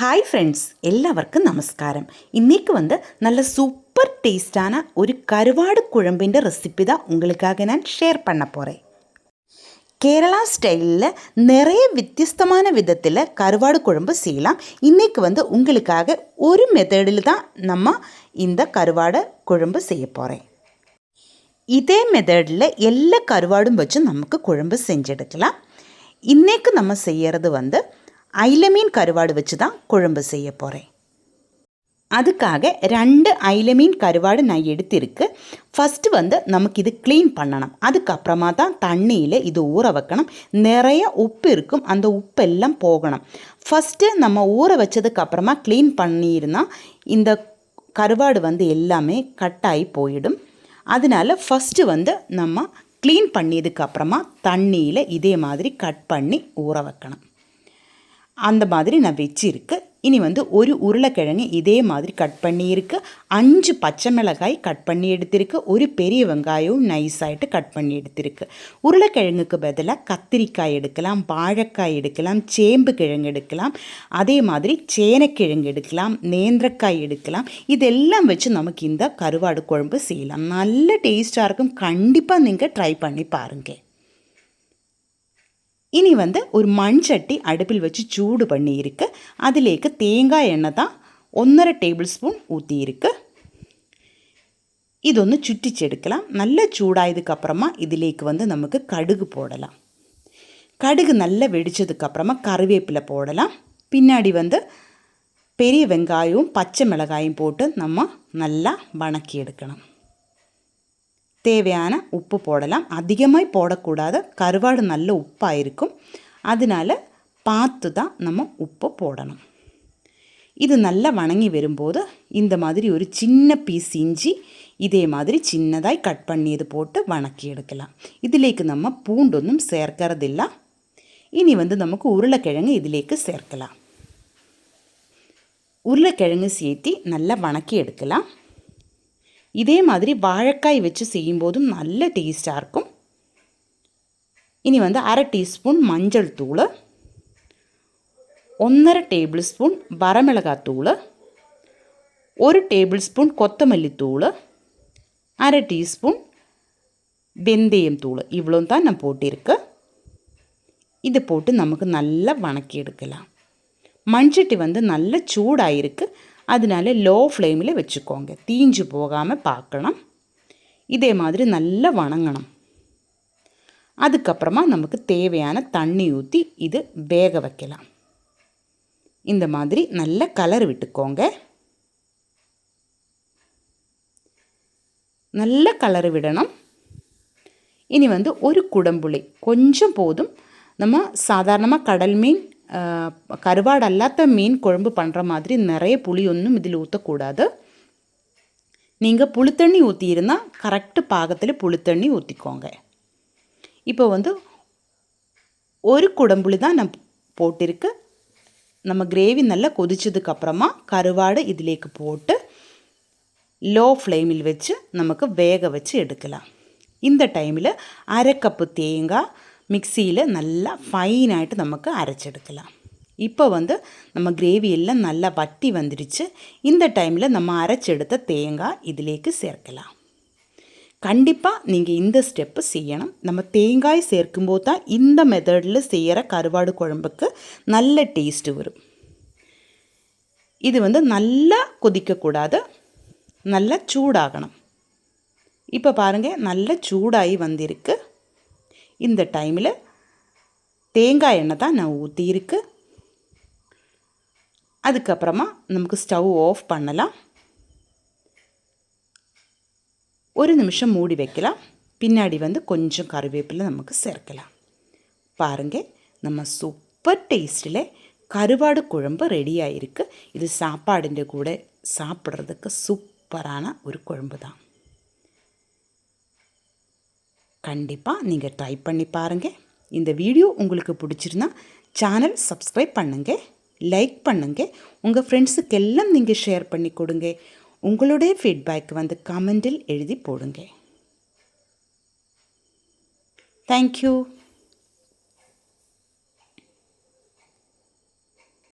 Hi friends, എല്ലാവർക്കും നമസ്കാരം. ഇന്നേക്ക് நல்ல சூப்பர் டேஸ்டான ஒரு கருவாடு குழம்பிൻ്റെ ரெசிபி தான் உங்களுக்காக நான் ஷேர் பண்ண போகிறேன். கேரளா ஸ்டைலில் நிறைய வித்தியஸ்தமான விதத்தில் கருவாடு குழம்பு செய்யலாம். இன்றைக்கி உங்களுக்காக ஒரு மெத்தடில் தான் நம்ம இந்த கருவாடு குழம்பு செய்ய போகிறேன். இதே மெத்தடில் எல்லா கருவாடும் வச்சு நமக்கு குழம்பு செஞ்செடுக்கலாம். இன்றைக்கு நம்ம செய்கிறது அயில மீன் கருவாடு வச்சு தான் குழம்பு செய்ய போகிறேன். அதுக்காக 2 அயில மீன் கருவாடு நான் எடுத்திருக்கு. ஃபஸ்ட்டு நமக்கு இது க்ளீன் பண்ணணும். அதுக்கப்புறமா தான் தண்ணியில் இது ஊற வைக்கணும். நிறைய உப்பு இருக்கும், அந்த உப்பெல்லாம் போகணும். ஃபஸ்ட்டு நம்ம ஊற வச்சதுக்கப்புறமா க்ளீன் பண்ணியிருந்தால் இந்த கருவாடு எல்லாமே கட்டாகி போயிடும். அதனால் ஃபஸ்ட்டு நம்ம க்ளீன் பண்ணியதுக்கப்புறமா தண்ணியில் இதே மாதிரி கட் பண்ணி ஊற வைக்கணும். அந்த மாதிரி நான் வச்சிருக்கு. இனி ஒரு உருளைக்கிழங்கு இதே மாதிரி கட் பண்ணியிருக்கு. 5 பச்சை மிளகாய் கட் பண்ணி எடுத்திருக்கு. ஒரு பெரிய வெங்காயம் நைஸாகிட்டு கட் பண்ணி எடுத்திருக்கு. உருளைக்கிழங்குக்கு பதிலாக கத்திரிக்காய் எடுக்கலாம், வாழைக்காய் எடுக்கலாம், சேம்பு கிழங்கு எடுக்கலாம், அதே மாதிரி சேனைக்கிழங்கு எடுக்கலாம், நேந்திரக்காய் எடுக்கலாம். இதெல்லாம் வச்சு நமக்கு இந்த கருவாடு குழம்பு செய்யலாம். நல்ல டேஸ்ட்டாக இருக்கும். கண்டிப்பாக நீங்கள் ட்ரை பண்ணி பாருங்கள். இனி ஒரு மண்சட்டி அடுப்பில் வச்சு சூடு பண்ணியிருக்கு. அதிலேக்கு தேங்காய் எண்ணெய் தான் 1.5 டேபிள் ஸ்பூன் ஊற்றியிருக்கு. இதொன்று சுட்டிச்செடுக்கலாம். நல்ல சூடாயதுக்கப்புறமா இதிலேக்கு நமக்கு கடுகு போடலாம். கடுகு நல்லா வெடித்ததுக்கப்புறமா கருவேப்பிலை போடலாம். பின்னாடி பெரிய வெங்காயம் பச்சை மிளகாயும் போட்டு நம்ம நல்லா வணக்கி எடுக்கணும். தேவையான உப்பு போடலாம். அதிகமாக போடக்கூடாது, கருவாடு நல்ல உப்பாக இருக்கும். அதனால் பார்த்து தான் நம்ம உப்பு போடணும். இது நல்லா வணங்கி வரும்போது இந்த மாதிரி ஒரு சின்ன பீஸ் இஞ்சி இதே மாதிரி சின்னதாய் கட் பண்ணியது போட்டு வணக்கி எடுக்கலாம். இதிலேக்கு நம்ம பூண்டொன்றும் சேர்க்கறதில்லை. இனி நமக்கு உருளைக்கிழங்கு இதிலேக்கு சேர்க்கலாம். உருளைக்கிழங்கு சேர்த்தி நல்லா வணக்கி எடுக்கலாம். இதே மாதிரி வாழைக்காய் வச்சு செய்யும்போதும் நல்ல டேஸ்ட்டாக இருக்கும். இனி 1/2 டீஸ்பூன் மஞ்சள் தூள், 1.5 டேபிள் ஸ்பூன் வரமிளகாத்தூள், 1 டேபிள் ஸ்பூன் கொத்தமல்லி தூள், 1/2 டீஸ்பூன் வெந்தயம் தூள், இவ்வளோ தான் நான் போட்டிருக்கேன். இது போட்டு நமக்கு நல்லா வணக்கி எடுக்கலாம். மண்சட்டி நல்ல சூடாயிருக்கு. அதனால லோ ஃப்ளேமில் வச்சுக்கோங்க. தீஞ்சு போகாமல் பார்க்கணும். இதே மாதிரி நல்லா வணங்கணும். அதுக்கப்புறமா நமக்கு தேவையான தண்ணி ஊற்றி இது வேக வைக்கலாம். இந்த மாதிரி நல்ல கலர் விட்டுக்கோங்க. நல்ல கலர் விடணும். இனி ஒரு குடம்புளி கொஞ்சம் போதும். நம்ம சாதாரணமாக கடல் மீன் கருவாடு அல்லாத மீன் குழம்பு பண்ணுற மாதிரி நிறைய புளி ஒன்றும் இதில் ஊற்றக்கூடாது. நீங்கள் புளித்தண்ணி ஊற்றியிருந்தால் கரெக்டு பாகத்தில் புளித்தண்ணி ஊற்றிக்கோங்க. இப்போ ஒரு குடம்புளி தான் நான் போட்டிருக்கு. நம்ம கிரேவி நல்லா கொதிச்சதுக்கப்புறமா கருவாடு இதிலேக்கு போட்டு லோ ஃப்ளேமில் வச்சு நமக்கு வேக வச்சு எடுக்கலாம். இந்த டைமில் 1/2 கப்பு தேங்காய் மிக்சியில் நல்லா ஃபைனாகிட்டு நமக்கு அரைச்செடுக்கலாம். இப்போ நம்ம கிரேவி எல்லாம் நல்லா வட்டி வந்துடுச்சு. இந்த டைமில் நம்ம அரைச்செடுத்த தேங்காய் இதிலேக்கு சேர்க்கலாம். கண்டிப்பாக நீங்கள் இந்த ஸ்டெப்பு செய்யணும். நம்ம தேங்காய் சேர்க்கும்போது தான் இந்த மெத்தடில் செய்கிற கருவாடு குழம்புக்கு நல்ல டேஸ்ட்டு வரும். இது நல்லா கொதிக்கக்கூடாது, நல்லா சூடாகணும். இப்போ பாருங்கள், நல்லா சூடாகி வந்திருக்கு. இந்த டைமில் தேங்காய் எண்ணெய் தான் நான் ஊற்றியிருக்கு. அதுக்கப்புறமா நமக்கு ஸ்டவ் ஆஃப் பண்ணலாம். 1 நிமிஷம் மூடி வைக்கலாம். பின்னாடி கொஞ்சம் கருவேப்பிலை நமக்கு சேர்க்கலாம். பாருங்கள், நம்ம சூப்பர் டேஸ்ட்டில் கருவாடு குழம்பு ரெடி ஆகிருக்கு. இது சாப்பாடுன்ற கூட சாப்பிட்றதுக்கு சூப்பரான ஒரு குழம்பு தான். கண்டிப்பாக நீங்கள் ட்ரை பண்ணி பாருங்கள். இந்த வீடியோ உங்களுக்கு பிடிச்சிருந்தா சேனல் சப்ஸ்கிரைப் பண்ணுங்கள், லைக் பண்ணுங்கள், உங்கள் ஃப்ரெண்ட்ஸுக்கு எல்லாம் நீங்கள் ஷேர் பண்ணி கொடுங்க. உங்களுடைய ஃபீட்பேக் கமெண்டில் எழுதி போடுங்க. தேங்க்யூ.